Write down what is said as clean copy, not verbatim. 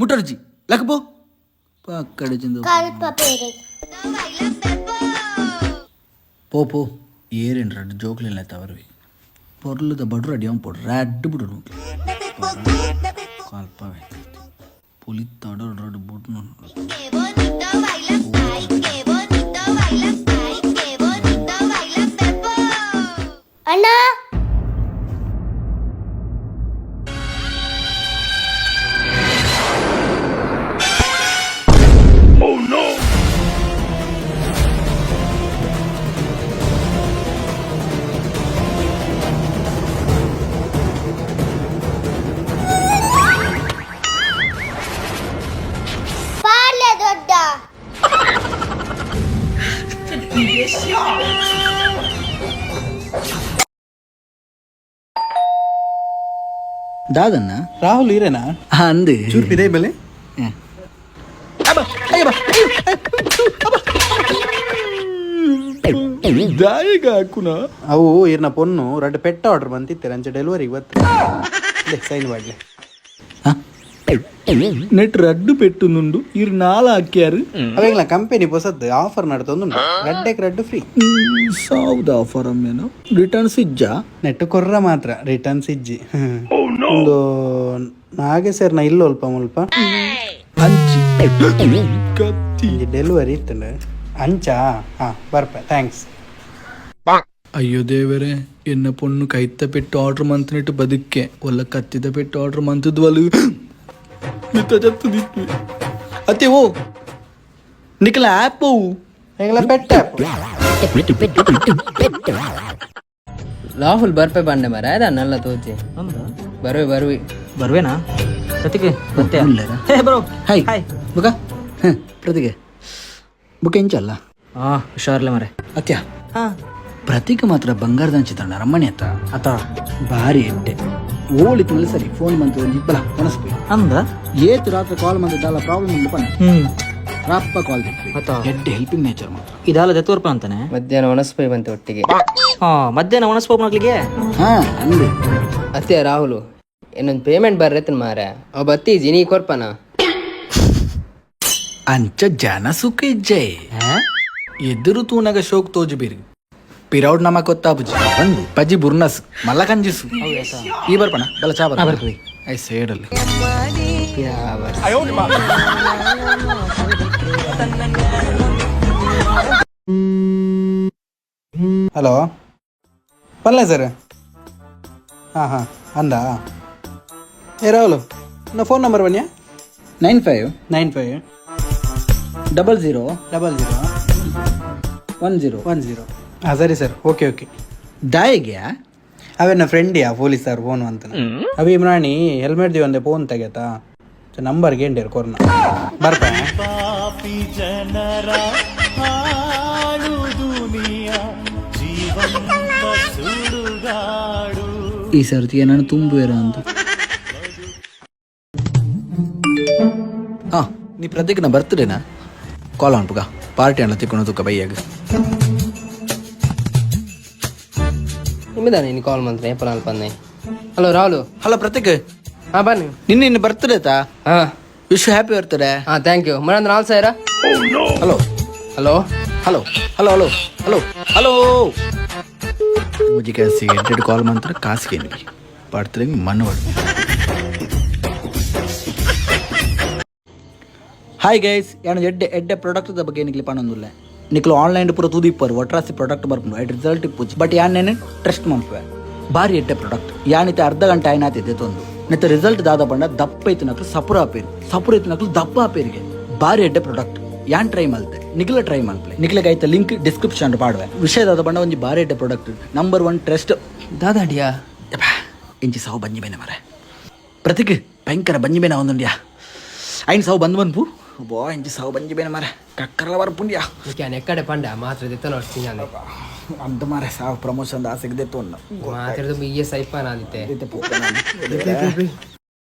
ముట్టర్జీ లేకపో అక్కడ పో ఏరేంటి రెడ్ జోకులు ಇಲ್ಲ ತವರ್ವಿ పొర్లుದ బడ్రు అడియం పొడు రెడ్ బుడు కాల్పవే పులిత్తాడు రెడ్ బుడు అన్నా దాదన్నా రాహుల్ ఈరేనా అంది చూపి ఇదే బలే దాయిగాకునా ಅವು ಇರ್ನ ಪೊನ್ನು ರಡ್ಡು ಪೆಟ್ಟ ಆರ್ಡರ್ ಬಂತಿತ್ತೆ ಅಂಚೆ ಡೆಲಿವರಿ ಇವತ್ತು ಸೈನ್ ಮಾಡ್ಲೆ ನೆಟ್ ರಡ್ಡು ಪೆಟ್ಟುನುಂಡು ಇರ್ ನಾಲ ಹಾಕ್ಯಾರು ಅವೆಲ್ಲ ಕಂಪನಿ ಹೊಸದ್ದು ಆಫರ್ ನಡ್ತೊಂದು ರಡ್ಡೆಕ್ ರಡ್ಡು ಫ್ರೀ ಸಾವ್ದ ಆಫರ್ ಅಮ್ಮೇನು ರಿಟರ್ನ್ಸ್ ಇಜ್ಜಾ ನೆಟ್ ಕೊರ್ರ ಮಾತ್ರ ರಿಟರ್ನ್ಸ್ ಇಜ್ಜಿ ಒಂದು ನಾಗೆ ಸೇರ್ನ ಇಲ್ಲ ಅಲ್ಪ ಮುಲ್ಪ ಅಂಚಿ ಕತ್ತಿ ಡೆಲಿವರಿ ಇತ್ತಂಡ ಅಂಚಾ ಹಾ ಬರ್ಪ ಥ್ಯಾಂಕ್ಸ್ ಅಯ್ಯೋ ದೇವರೇ ಎನ್ನ ಪೊಣ್ಣು ಕೈತ ಪೆಟ್ಟು ಆರ್ಡರ್ ಮಂತನಿಟ್ಟು ಬದುಕ್ಕೆ ಒಲ್ಲ ಕತ್ತಿದ ಪೆಟ್ಟು ಆರ್ಡರ್ ಮಂತದ್ವಲು ಮಿತ್ತ ಜತ್ತದಿತ್ತು ಅತ್ತೆ ಓ ನಿಖಲ ಆ್ಯಪ್ ಅವು ಹೆಂಗಲ ಪೆಟ್ಟ ರಾಹುಲ್ ಬರ್ಪೆ ಬಂಡೆ ಮರ ಅದ ನಲ್ಲ ತೋಚಿ ಬರುವೆ ಬರುವೆನಾ ಪ್ರತಿಗೆ ಮತ್ತೆ ಹೇ ಬ್ರೋ ಹಾಯ್ ಹಾಯ್ ಬುಗ ಪ್ರತಿಗೆ ಬುಕ್ ಎಂಚಲ್ಲ ಹುಷಾರ್ಲೆ ಮರೆ ಅತ್ಯ ಪ್ರತೀಕ ಮಾತ್ರ ಬಂಗಾರದ ಹಂಚಿತಣ್ಣ ರಮ್ಮಣಿ ಅತ್ತ ಅತ ಭಾರಿ ಎಡ್ಡೆ ಓಳಿತು ಮೇಲೆ ಸರಿ ಫೋನ್ ಬಂತು ಇಬ್ಬಲ ಕನಸ್ಬಿ ಅಂದ ಏತು ರಾತ್ರಿ ಕಾಲ್ ಬಂದಿದ್ದಲ್ಲ ಪ್ರಾಬ್ಲಮ್ ಉಂಟು ಪನ್ನ ರಾಪ್ಪ ಕಾಲ್ ದಿಕ್ವಿ ಅತ ಎಡ್ಡೆ ಹೆಲ್ಪಿಂಗ್ ನೇಚರ್ ಮಾತ್ರ ಇದಲ್ಲ ದೆತ್ತೋರ್ಪ ಅಂತಾನೆ ಮಧ್ಯಾಹ್ನ ಒಣಸ್ಪೈ ಬಂತೆ ಒಟ್ಟಿಗೆ ಮಧ್ಯಾಹ್ನ ಒಣಸ್ಪೋಪ್ ಮಕ್ಳಿಗೆ ಹಾ ಅಂದೆ ಅತ್ತೆ ರಾಹುಲ್ ಇನ್ನೊಂದು ಪೇಮೆಂಟ್ ಬರ್ರೈತನ್ ಮಾರ ಅವ್ ಬತ್ತಿ ಜಿನಿ ಕೊರ್ಪನ ಅಂಚ ಜನ ಸುಖ ಇಜ್ಜೆ ಎದುರು ತೂನಗ ಶೋಕ್ ತೋಜು ಬಿರ್ಗಿ ಪಿರೌಡ್ ನಮಕ್ ಗೊತ್ತಾಬುಜಿ ಬಂದು ಪಜ್ಜಿ ಬುರ್ನಸ್ ಮಲ್ಲ ಕಂಜಿಸು ಈ ಬರ್ಪಣ ಬಲ ಚಾ ಬರ್ತೀವಿ ಐ ಸೇಡಲ್ಲಿ ಹಲೋ ಪಲ್ಲೆ ಸರ್ ಹಾಂ ಹಾಂ ಅಂದ ಏ ರಾಹುಲ್ ನಾ ಫೋನ್ ನಂಬರ್ ಬನ್ನಿಯಾ 95 95 00 00 10 10 ಹಾಂ ಸರಿ ಸರ್ ಓಕೆ ಓಕೆ ದಾಯಿಗ್ಯಾ ಅವೇ ನನ್ನ ಫ್ರೆಂಡಿಯಾ ಪೊಲೀಸ್ ಸರ್ ಫೋನ್ ಅಂತ ಅವಿ ಇಮ್ರಾಣಿ ಹೆಲ್ಮೆಟ್ ದಿ ಒಂದೇ ಫೋನ್ ತೆಗೆತಾ ನಂಬರ್ ಗೇಂಡೇರು ಕೊರ್ನ ಬರ್ಪ ಈ ಸರ್ತಿಗೆ ನಾನು ತುಂಬುವೇರ ಅಂತ ಹಾ ನೀ ಪ್ರತೀಕ್ ನಾ ಬರ್ತ್ಡೇನಾ ಕಾಲ್ ಅನ್ಪುಗ ಪಾರ್ಟಿ ಅಣ್ಣ ತಿಕ್ಕೊಂಡು ತುಕ್ಕ ಬೈಯಾಗ ನಿಮ್ಮದಾನೆ ನೀನು ಕಾಲ್ ಮಂತ್ರ ಏಪಲ್ ಅಲ್ಪನ್ನೆ ಹಲೋ ರಾಹುಲ್ ಹಲೋ ಪ್ರತೀಕ್ ಹಾಂ ಬನ್ನಿ ನಿನ್ನ ಬರ್ತ್ಡೇತಾ ಹಾಂ ವಿಶ್ ಹ್ಯಾಪಿ ಬರ್ತಡೇ ಹಾಂ ಥ್ಯಾಂಕ್ ಯು ಮರಂದ್ರ ಆಲ್ ಸೈರಾ hello hello hello hello hello hello hello ಮುಜಿ ಕಾಸಿಗೆ ಎಂಟೆಡ್ ಕಾಲ್ ಮಂತ್ರ ಕಾಸಿಗೆ ನಿಮಗೆ ಪಡ್ತಿರಂಗೆ ಮಣ್ಣು ಹಾಯ್ ಗೈಸ್ ಯಾನು ಎಡ್ಡೆ ಪ್ರಾಡಕ್ಟ್ ಬಗ್ಗೆ ನಿಕ್ಲಿ ಪಣ್ಣೊಂದುಲ್ಲ ನಿಕ್ಲು ಆನ್ಲೈನ್ ಪೂರ ತೂದಿಪ್ಪರು ಒಟ್ರಾಸಿ ಪ್ರಾಡಕ್ಟ್ ಬರ್ಕೊಂಡು ಐಟ್ ರಿಸಲ್ಟ್ ಇಪ್ಪುಚ್ಚಿ ಬಟ್ ಯಾನೇನೆ ಟ್ರಸ್ಟ್ ಮಂಪುವೆ ಭಾರಿ ಎಡ್ಡೆ ಪ್ರಾಡಕ್ಟ್ ಯಾನಿತ್ತೆ ಅರ್ಧ ಗಂಟೆ ಆಯ್ನಾತಿದ್ದೆ ತೊಂದು ನೆತ್ತ ರಿಸಲ್ಟ್ ದಾದ ಬಂಡ ದಪ್ಪ ಐತು ನಕ್ಲು ಸಪುರ ಐತು ನಕ್ಲು ದಪ್ಪ ಆಪೇರಿಗೆ ಭಾರಿ ಎಡ್ಡೆ ಪ್ರಾಡಕ್ಟ್ ಯಾನ್ ಟ್ರೈ ಮಲ್ತೆ ನಿಖಿಲ ಟ್ರೈ ಮಲ್ಪೆ ನಿಖಿಲಗೆ ಆಯ್ತ ಲಿಂಕ್ ಡಿಸ್ಕ್ರಿಪ್ಷನ್ ಪಾಡುವೆ ವಿಷಯ ದಾದ ಬಂಡ ಒಂಜಿ ಭಾರಿ ಎಡ್ಡೆ ಪ್ರಾಡಕ್ಟ್ ನಂಬರ್ 1 ಟ್ರಸ್ಟ್ ದಾದಾಡಿಯಾ ಇಂಚಿ ಸಾವು ಬಂಜಿ ಬೇನೆ ಮರೆ ಪ್ರತಿಕ್ ಭಯಂಕರ ಬಂಜಿ ಬೇನೆ ಒಂದುಂಡ್ಯಾ ಐನ್ ಸಾವು ಬಂದು ಬೋ ಇಂಚಿ ಸಾವು ಬಂಜಿ ಬೇನೆ ಮರೆ ಕಕ್ಕರಲ ಬರ್ಪುಂಡ್ಯಾ ಎಕ್ಕಡೆ ಪಂಡ ಮಾತ್ರ ದಿತ್ತ ನೋಡ್ತೀನಿ ಅಂದ ಮಾರೆ ಸಾವು ಪ್ರಮೋಷನ್ ಆಸೆಗೆ ದೆತ್ತು ಮಾತ್ರ ಬಿಎಸ್ ಐಪಾನ ಆದಿತ್ತೆ